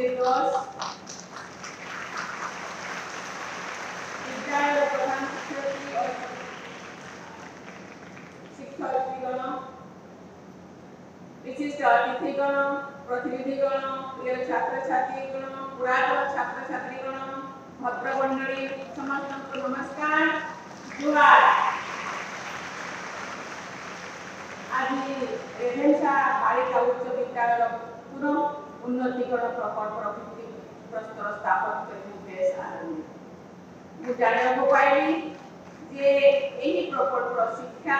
दिवस विद्यालय प्रधान शिक्षकगण विशिष्ट अतिथिगण प्रतिनिधिगण प्रिय छात्र छात्रीगण पुरातन छात्र छात्रीगण भद्रमंडली समस्त नमस्कार जुहार। आज रेभेन्सा बालिका उच्च विद्यालय पुनः उन्नतीकरण प्रकल्प भित्ति प्रस्तर स्थापन करने बेस आनंद मु जानिବାକୁ पाइली जे एही प्रकल्प शिक्षा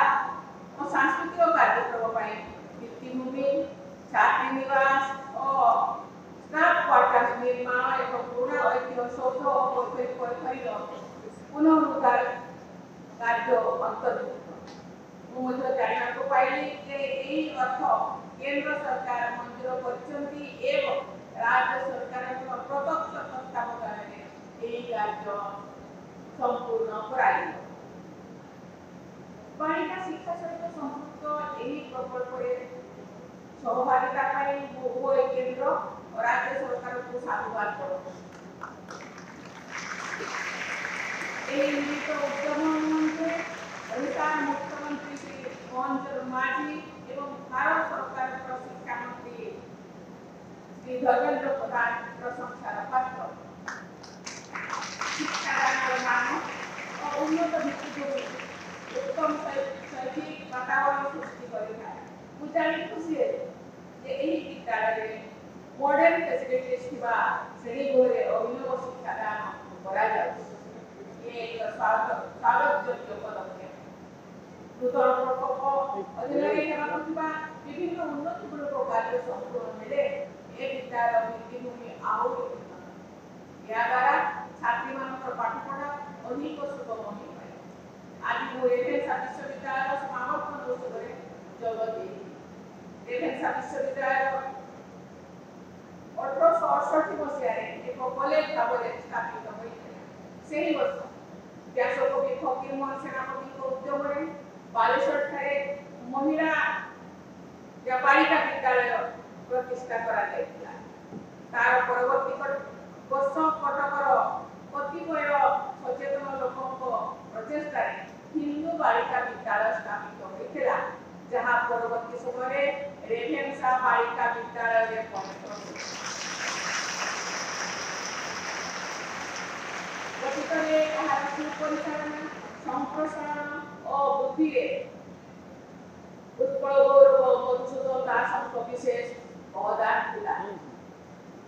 और सांस्कृतिक कार्यक्रम ପାଇଁ भित्तिभूमि छात्री निवास और स्टाफ क्वार्टर्स निर्माण एवं पुनः ऐतिह्य सौध और पोखरीर पुनरुद्धार कार्य अंतर्भुक्त मुझे जानिବାକୁ पाइली जे एही अर्थ केंद्र सरकार मंजूर करछंती एवं राज्य सरकार प्रत्यक्ष तत्त्वावधान एही कार्य संपूर्ण कराई। बालिका शिक्षा सहित संपुक्त एही प्रकल्प सहभागिता पाई बहु केंद्र और राज्य सरकार को साधुवाद करो। एही मिलित उद्यम मन्त्री ओडिशा मुख्यमंत्री श्री मोहन माझी एवं भारत सरकार शिक्षा मंत्री श्री धर्मेंद्र प्रधान प्रशंसार पात्र। शिक्षादान मान और उन्नत भित्तिभूमि उत्तम शैक्षिक वातावरण सृष्टि करिଥାଏ। मु जानि खुशी है जे एही विद्यालय मॉडर्न फैसिलिटीज थिबा श्रेणी गृहरे अभिनव शिक्षादान करा जाउछि। ये एक स्वागत योग्य पदक्षेप। नूतन प्रकल्प अधीन हेबाकुथिबा विभिन्न उन्नतिमूलक कार्य संपूर्ण हेले ए विद्यालय भित्तिभूमि आहुरि उन्नत या द्वारा छात्री मानकर पाठपढ़ा अधिक सुगम होई। आज मु रेभेन्सा विश्वविद्यालय समावर्तन उत्सव जोग देई। रेभेन्सा विश्वविद्यालय 1868 मसीह एक कॉलेज भाव स्थापित होता। से ही वर्ष व्यासकवि फकीरमोहन सेनापति उद्यम बालेश्वर ठारे महिला या बालिका विद्यालय प्रतिष्ठा करा जायतिला। तार परवर्ती वर्ष कटकर कतिपय सचेतन लोकों प्रचेष्टा हिंदू बालिका विद्यालय स्थापित होता, जहाँ परवर्ती समय रेभेन्सा बालिका विद्यालय सुपरिचालना संप्रसारण और बुद्धि उत्कल गौरव मधुसूदन दास विशेष अवदान थिला।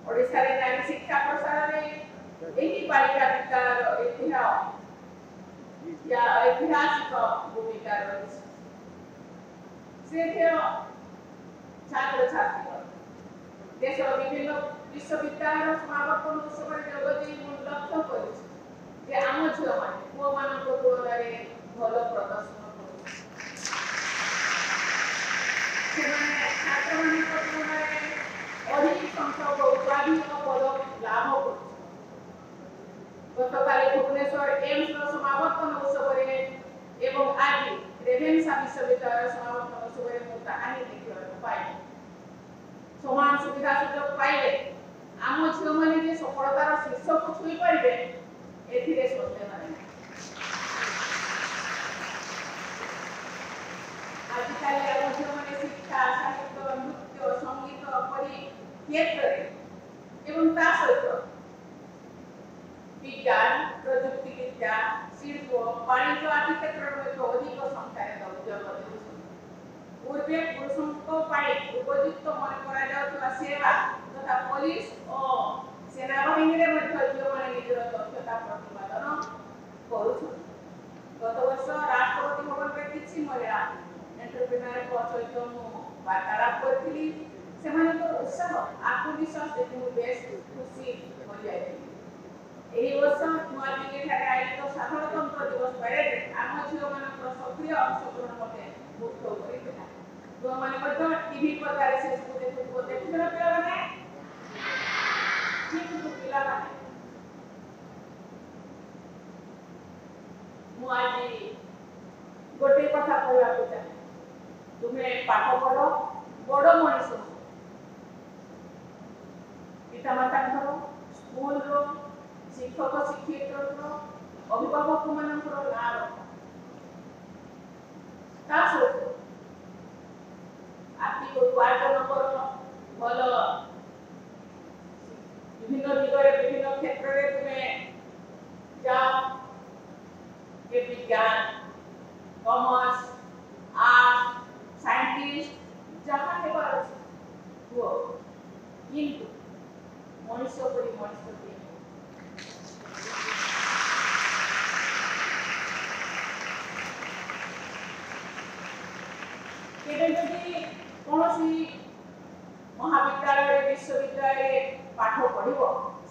ओडिशा रे नारी शिक्षा प्रसार में एही बालिका विद्यालय ऐतिहासिक भूमिका रही। से छात्र छात्री देश विभिन्न विश्वविद्यालय समावर्तन उत्सव जोग दे लक्ष्य कर आम झील मैंने पुओ मान तुलन भल प्रदर्शन छात्र तुलन अधिक संख्यक उपाधि और पदक लाभ कर। गतकाली भुवनेश्वर एम्स समावर्तन उत्सव एवं आज रेभेन्सा विश्वविद्यालय समावर्तन उत्सव मु कहानी देखा पाइली। समान सुविधा सुजोग पाइले आम झील मैंने सफलतार शीर्ष को छुई पारे एथिरे सन्देह नहीं। आजिकाली आम झील मैंने शिक्षा साहित्य नृत्य संगीत परी क्षेत्र एवं ता सहित विज्ञान प्रजुक्ति विद्या शिल्प वाणिज्य आदि क्षेत्र में अधिक संख्यार उद्योग देउछन। पूर्वे पुरुषों उपयुक्त मन करा जाउतबा सेवा तथा पुलिस और सेनाबाहिनी रे झील मैंने निजर दक्षता प्रतिपादन करुछन। गत वर्ष राष्ट्रपति भवन में किछि महिला एंटरप्रेन्योर सहित वार्तालाप करथिली। सेमानकर उत्साह आत्मविश्वास देखि बेस खुशी हो जायछि। एही वर्ष नुआदिल्ली ठारे आयोजित साधारणतंत्र दिवस परेड आम झील मानकर सक्रिय अंशग्रहण मते मुक्त करिथिला। जो माने मध्य टीवी पर से देखु पिला माने ठीक पिला माने मु आज गोटे कथा कहला चाहे तुम्हें पाठ पढ़ बड़ मनीष ପିତାମାତାଙ୍କର ସ୍କୁଲର ଶିକ୍ଷକ ଶିକ୍ଷୟିତ୍ରୀଙ୍କର ଅଭିଭାବକମାନଙ୍କର ନାଁ ରଖ। ତା ସହିତ ଆର୍ଥିକ ଉପାର୍ଜନ କର, ଭଲ ବିଭିନ୍ନ ଦିଗରେ ବିଭିନ୍ନ କ୍ଷେତ୍ରରେ ତୁମେ ଯାଅ, ଯେ ବିଜ୍ଞାନ, କମର୍ସ, ଆର୍ଟ, ସାଇଣ୍ଟିଷ୍ଟ ଯାହା ହେବାର ଅଛି ହୁଅ, କିନ୍ତୁ ମଣିଷ ପରି ମଣିଷ ଦିଏ। କେବେ ଯଦି କୌଣସି ମହାବିଦ୍ୟାଳୟରେ ବିଶ୍ୱବିଦ୍ୟାଳୟରେ ପାଠ ପଢିବ,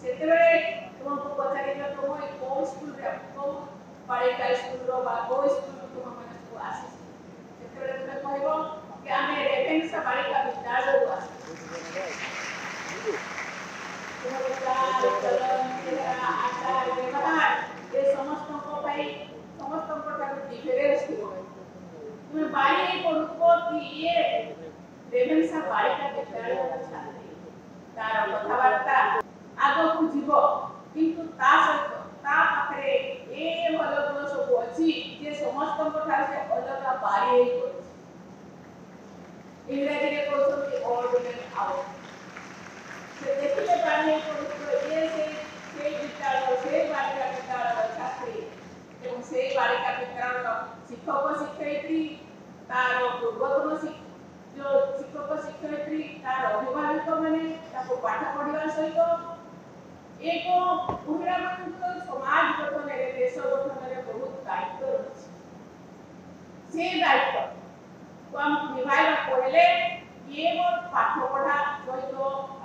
ସେତେବେଳେ ତୁମକୁ ପଚାରିବ ତୁମ କୋଉ ସ୍କୁଲରେ କୋଉ ବାଳିକା ସ୍କୁଲର ବା କୋଉ ସ୍କୁଲରୁ ତୁମମାନେ ସବୁ ଆସିଛ, ସେତେବେଳେ ତୁମେ କହିବ କି ଆମେ ରେଭେନ୍ସା ବାଳିକା ବିଦ୍ୟାଳୟରୁ ଆସିଛୁ। ତୁମର ଚାଲ ଚଳନ ଚେହେରା ଆଚାର ବ୍ୟବହାର ଏ ସମସ୍ତଙ୍କ ପାଇଁ ସମସ୍ତଙ୍କ ଠାରୁ ଡିଫରେନ୍ସ ଥିବ। ତୁମେ ବାଡ଼ି ପଢୁଥିବ କି ଇଏ ରେଭେନ୍ସା ବାଳିକା ବିଦ୍ୟାଳୟର ଛାତ୍ରୀ, ତାର କଥାବାର୍ତ୍ତା ଆଗକୁ ଯିବ, କିନ୍ତୁ ତା ସହିତ ତା ପାଖରେ ଏ ଭଲ ଗୁଣ ସବୁ ଅଛି ଯେ ସମସ୍ତଙ୍କ ଠାରୁ ସେ ଅଲଗା ବାଡ଼ି କରୁଛି। ଇଂରାଜୀରେ କହୁଛନ୍ତି ଅଡ୍ ମେନ୍ ଆଉଟ୍। ସେ ଦେଖିଲେ ବାଡ଼ି କରୁଥିବ ଯେ ସେଇ ବିଦ୍ୟାଳୟ ସେଇ ବାଳିକା ବିଦ୍ୟାଳୟର ଛାତ୍ରୀ ଏବଂ ସେଇ ବାଳିକା ବିଦ୍ୟାଳୟର ଶିକ୍ଷକ ଶିକ୍ଷୟିତ୍ରୀ, ତାର ପୂର୍ବତନ ଶିକ୍ଷକ ଶିକ୍ଷୟିତ୍ରୀ, ତାର ଅଭିଭାବକ ମାନେ ତାକୁ ପାଠ ପଢିବା ସହିତ ଏକ ମହିଳାମାନଙ୍କ ସମାଜ ଗଠନରେ ଦେଶ ଗଠନରେ ବହୁତ ଦାୟିତ୍ୱ ରହିଛି। ସେ ଦାୟିତ୍ୱ ଆମକୁ ନିଭାଇବାକୁ ହେଲେ କେବଳ ପାଠ ପଢା ସହିତ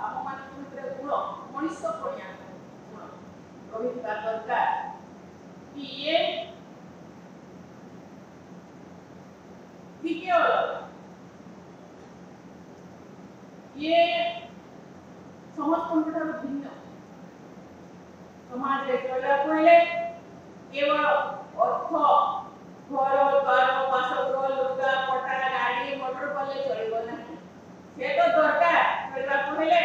ଆମମାନଙ୍କ ଭିତରେ ଗୁଣ ମଣିଷ ପଣିଆ ଗୁଣ ରହିଥିବା ଦରକାର। ଇଏ ଦ୍ୱିତୀୟ ଇଏ ସମସ୍ତଙ୍କ ଠାରୁ ଭିନ୍ନ। ସମାଜରେ ଚଳିବାକୁ ହେଲେ କେବଳ ଅର୍ଥ, ଘର ଦ୍ୱାର, ବାସଗୃହ, ଲୁଗା ପଟା, ଗାଡ଼ି ମଟର କଲେ ଚଳିବ ନାହିଁ। ସେ ତ ଦରକାର ଚଳିବାକୁ ହେଲେ,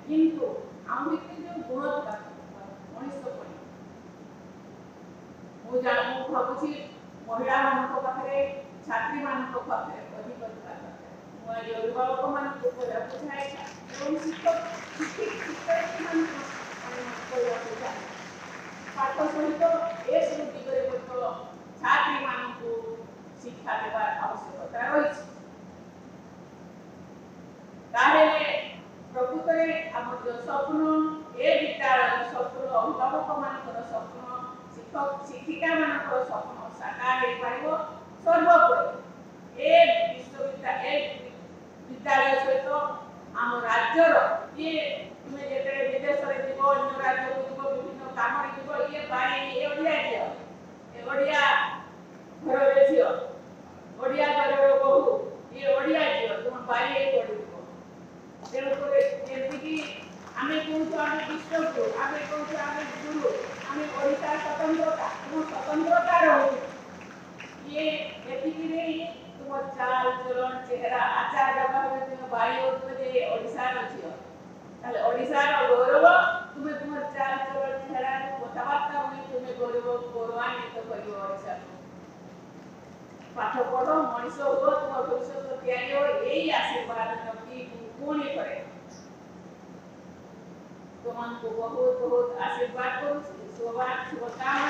କିନ୍ତୁ ଆମ ଭିତରେ ଯେଉଁ ଗୁଣ ମଣିଷ ପରି ମୁଁ ଭାବୁଛି ମହିଳାମାନଙ୍କ ପାଖରେ ଛାତ୍ରୀମାନଙ୍କ ପାଖରେ ଅଧିକ ଥିବା ଦରକାର। ମୁଁ ଆଜି ଅଭିଭାବକମାନଙ୍କୁ କହିବାକୁ ଚାହେଁ ଏବଂ ଶିକ୍ଷୟିତ୍ରୀମାନଙ୍କୁ କହିବାକୁ ଚାହେଁ, ପାଠ ସହିତ ଏସବୁ ଦିଗରେ ମଧ୍ୟ ଛାତ୍ରୀମାନଙ୍କୁ ଶିକ୍ଷା ଦେବାର ଆବଶ୍ୟକତା ରହିଛି। ତାହେଲେ ପ୍ରକୃତରେ ଆମର ଯେଉଁ ସ୍ୱପ୍ନ, ଏ ବିଦ୍ୟାଳୟର ସ୍ୱପ୍ନ, ଅଭିଭାବକମାନଙ୍କର ସ୍ୱପ୍ନ, ଶିକ୍ଷିକାମାନଙ୍କର ସ୍ୱପ୍ନ ସାକାର ହେଇପାରିବ। ସର୍ବୋପରି ଏ ବିଦ୍ୟାଳୟ ସହିତ ଆମ ରାଜ୍ୟର ତୁମେ ଯେତେବେଳେ ବିଦେଶରେ ଯିବ, ଅନ୍ୟ ରାଜ୍ୟକୁ ଯିବ, ବିଭିନ୍ନ କାମରେ ଯିବ, ଏ ଓଡ଼ିଆ ଝିଅ, ଏ ଓଡ଼ିଆ ଘରର ଝିଅ, ଓଡ଼ିଆ ଘରର ବୋହୂ, ଏ ଓଡ଼ିଆ ଝିଅ ତୁମ ବାଡ଼ି ପଡ଼ିଯିବ। ତେଣୁକରି ଯେମିତିକି ଆମେ କହୁଛୁ ଆମେ ବିଶ୍ୱଗୁରୁ, ଆମେ କହୁଛୁ ଆମେ ଗୁରୁ, ଆମେ ଓଡ଼ିଶାର ସ୍ୱତନ୍ତ୍ରତା, ତୁମ ସ୍ୱତନ୍ତ୍ରତା ରହୁଛି। ଏତିକି ନେଇ ତୁମ ଚାଲ ଚଳନ ଚେହେରା ଆଚାର ବ୍ୟବହାର ତୁମେ ବାଡ଼ି ହେଉଥିବ ଯେ ଓଡ଼ିଶାର ଝିଅ, ତାହେଲେ ଓଡ଼ିଶାର ଗୌରବ ତୁମେ ତୁମର ଚାଲ ଚଳନ ଚେହେରା କଥାବାର୍ତ୍ତା ବୋଲି ତୁମେ ଗୌରବାନ୍ୱିତ କରିବ ଓଡ଼ିଶାକୁ। ପାଠ ପଢ, ମଣିଷ ହୁଅ, ତୁମ ଭବିଷ୍ୟତ ତିଆରି ହେବ, ଏଇ ଆଶୀର୍ବାଦ ରଖି ପୁଣି ଥରେ ତୁମକୁ ବହୁତ ବହୁତ ଆଶୀର୍ବାଦ କରୁଛି, ଶୁଭକାମନା